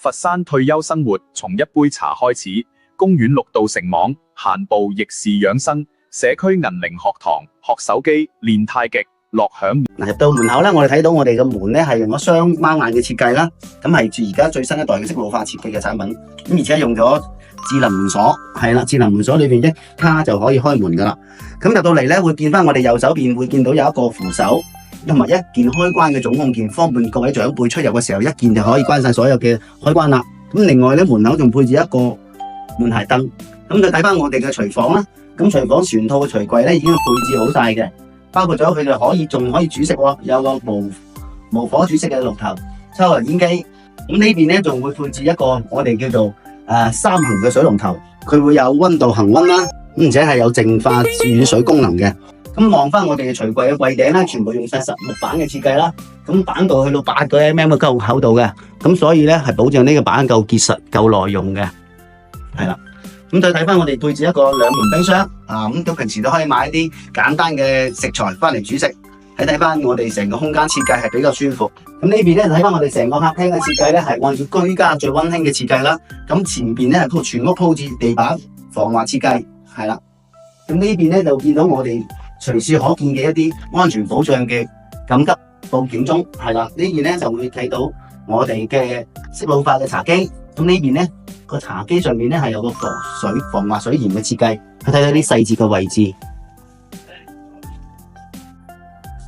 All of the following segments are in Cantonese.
佛山退休生活從一杯茶開始，公園綠道成網，閒步亦是養生。社區銀齡學堂，學手機，練太極，樂享。入到門口咧，我哋睇到我哋嘅門咧係用咗雙貓眼嘅設計啦，咁係而家最新一代嘅色路化設計嘅產品，咁而且用咗智能門鎖，係啦，智能門鎖裏邊一卡就可以開門噶啦。咁入到嚟咧，會見翻我哋右手邊會見到有一個扶手，同埋一鍵開關嘅總控鍵，方便各位長輩出入嘅時候一鍵就可以關晒所有嘅開關啦。咁另外咧，門口仲配置一個門鞋燈。咁就睇翻我哋嘅廚房啦。咁廚房全套嘅廚櫃咧已經配置好晒嘅，包括咗佢哋仲可以煮食喎，有個無火煮食嘅爐頭、抽油煙機。咁呢邊咧仲會配置一個我哋叫做三行嘅水龍頭，佢會有溫度恒溫啦，而且係有淨化軟水功能嘅。咁望翻我哋嘅廚櫃嘅櫃頂咧，全部用晒實木板嘅設計啦。咁板度去到8個 mm 嘅厚度嘅，咁所以咧係保證呢個板夠結實、夠耐用嘅，係啦。咁再睇翻我哋配置一個兩門冰箱咁都平時都可以買一啲簡單嘅食材翻嚟煮食。睇翻我哋成個空間設計係比較舒服。咁呢邊咧睇翻我哋成個客廳嘅設計咧係按照居家最溫馨嘅設計啦。咁前邊咧係全屋鋪置地板防滑設計，係啦。咁呢邊咧就見到我哋隨處可見嘅一啲安全保障嘅緊急報警鐘，係啦。呢邊咧就會睇到我哋嘅色路化嘅茶几。咁呢邊咧個茶几上面咧係有個防滑水鹽嘅設計，去睇到啲細節嘅位置。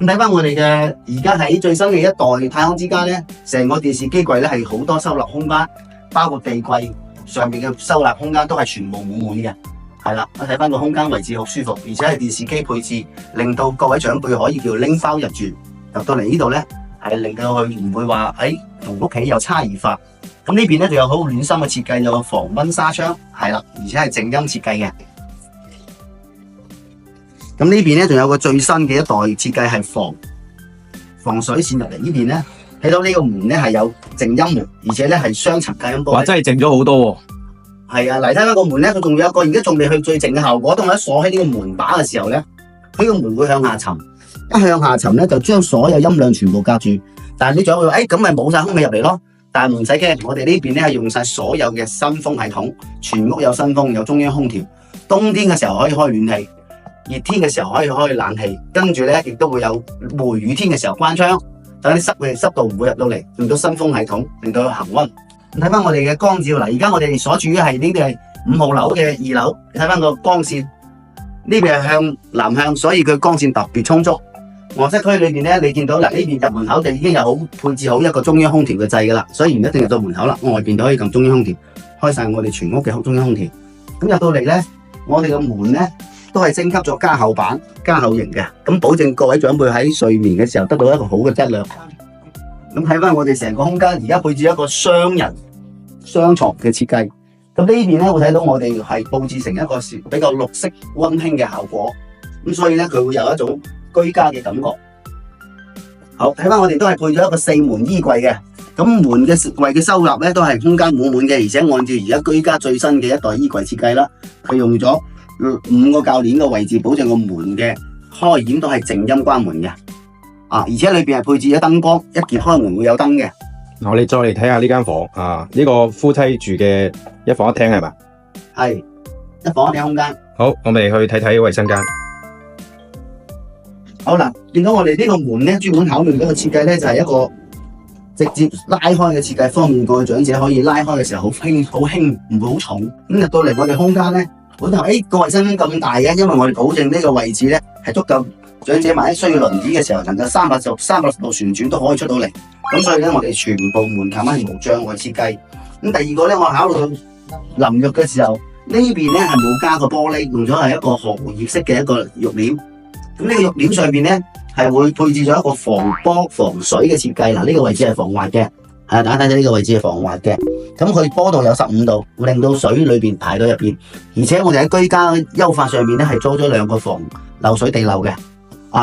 咁睇翻我哋嘅而家喺最新嘅一代太空之家咧，成個電視機櫃咧係好多收納空間，包括地櫃上面嘅收納空間都係全部滿嘅，係啦。我睇翻個空間位置好舒服，而且係電視機配置，令到各位長輩可以叫拎包入住。入到嚟呢度咧，係令到佢唔會話同屋企有差異化。咁呢邊咧仲有好暖心嘅設計，有個防蚊紗窗，係啦，而且係靜音設計嘅。咁呢邊咧仲有個最新嘅一代設計係防水線入嚟。呢邊咧睇到呢個門咧係有靜音門，而且咧係雙層隔音玻璃。哇，真係靜咗好多喎！係啊，嚟睇翻個門咧，佢仲有一個而家仲未去最靜嘅效果。當我一鎖喺呢個門把嘅時候咧，呢個門會向下沉，一向下沉咧就將所有音量全部隔住。但係你仲會話咁咪冇晒空氣入嚟咯？但係唔使驚，我哋呢邊咧係用晒所有嘅新風系統，全屋有新風，有中央空調。冬天嘅時候可以開暖氣，熱天嘅時候可以開冷氣，跟住咧亦都會有梅雨天嘅時候關窗，等啲濕度唔會入到嚟，用到新風系統，令到佢恆溫。睇翻我哋嘅光照，而家我哋所處嘅係呢啲係5號樓嘅2樓，你睇翻個光線，呢邊係向南向，所以佢光線特別充足。臥室區裏邊咧，你見到呢邊入門口就已經有配置好一個中央空調嘅掣噶啦，所以唔一定入到門口啦，外邊都可以撳中央空調，開晒我哋全屋嘅中央空調。咁入到嚟咧，我哋嘅門咧都係升級咗加厚板、加厚型嘅，咁保證各位長輩喺睡眠嘅時候得到一個好嘅質量。咁睇翻我哋成個空間，而家配置一個雙人雙床嘅設計。咁呢邊咧會睇到我哋係佈置成一個比較綠色溫馨嘅效果，咁所以咧佢會有一種居家嘅感覺。好，睇翻我哋都係配咗一個4門衣櫃嘅，咁門嘅櫃嘅收納咧都係空間滿滿嘅，而且按照而家居家最新嘅一代衣櫃設計啦，佢用咗5個鉸鏈嘅位置，保證個門嘅開掩都係靜音關門嘅。而且裏邊係配置咗燈光，一鍵開門會有燈嘅。我哋再嚟睇下呢間房啊，呢個夫妻住嘅一房一廳係咪？係一房一廳空間。好，我哋去睇睇衛生間。好啦，見到我哋呢個門咧，專門考慮嗰個設計咧，就係一個直接拉開嘅設計，方便各位長者可以拉開嘅時候好輕，唔會好重。咁入到嚟我哋空間咧，本來個衛生間咁大嘅，因為我哋保證呢個位置咧係足夠長者萬一需要輪椅嘅時候，能夠360度旋轉都可以出到嚟。咁所以咧，我哋全部門檻係無障礙設計。咁第二個咧，我考慮到淋浴嘅時候，呢邊咧係冇加個玻璃，用咗係一個荷葉式嘅一個浴簾。咁呢個浴簾上邊咧係會配置咗一個防波防水嘅設計。嗱，呢個位置係防滑嘅，大家睇睇呢個位置係防滑嘅。咁佢坡度有15度，會令到水裏邊排到入邊。而且我哋喺居家優化上面咧係裝咗2個防漏水地漏嘅。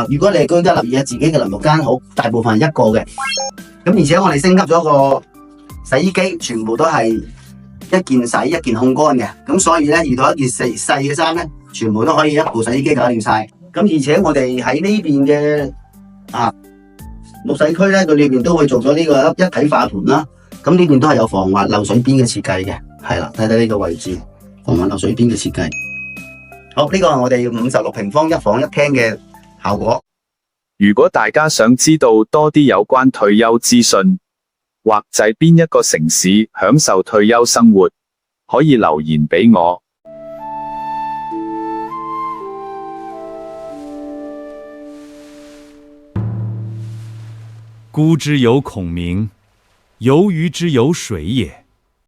如果你係居家立業自己嘅淋浴間，好大部分係1個嘅。咁而且我哋升級咗個洗衣機，全部都係一件洗一件烘乾嘅。咁所以咧，遇到一件細嘅衫咧，全部都可以一部洗衣機搞掂晒。咁而且我哋喺呢邊嘅浴洗區咧，佢裏邊都會做咗呢個一體化盤啦。咁咁呢邊都係有防滑漏水邊嘅設計嘅，係啦，睇睇呢個位置防滑漏水邊嘅設計。好，呢個係我哋56平方一房一廳嘅效果。如果大家想知道多啲有關退休資訊，或者邊一個城市享受退休生活，可以留言俾我。孤之有孔明，游鱼之有水也。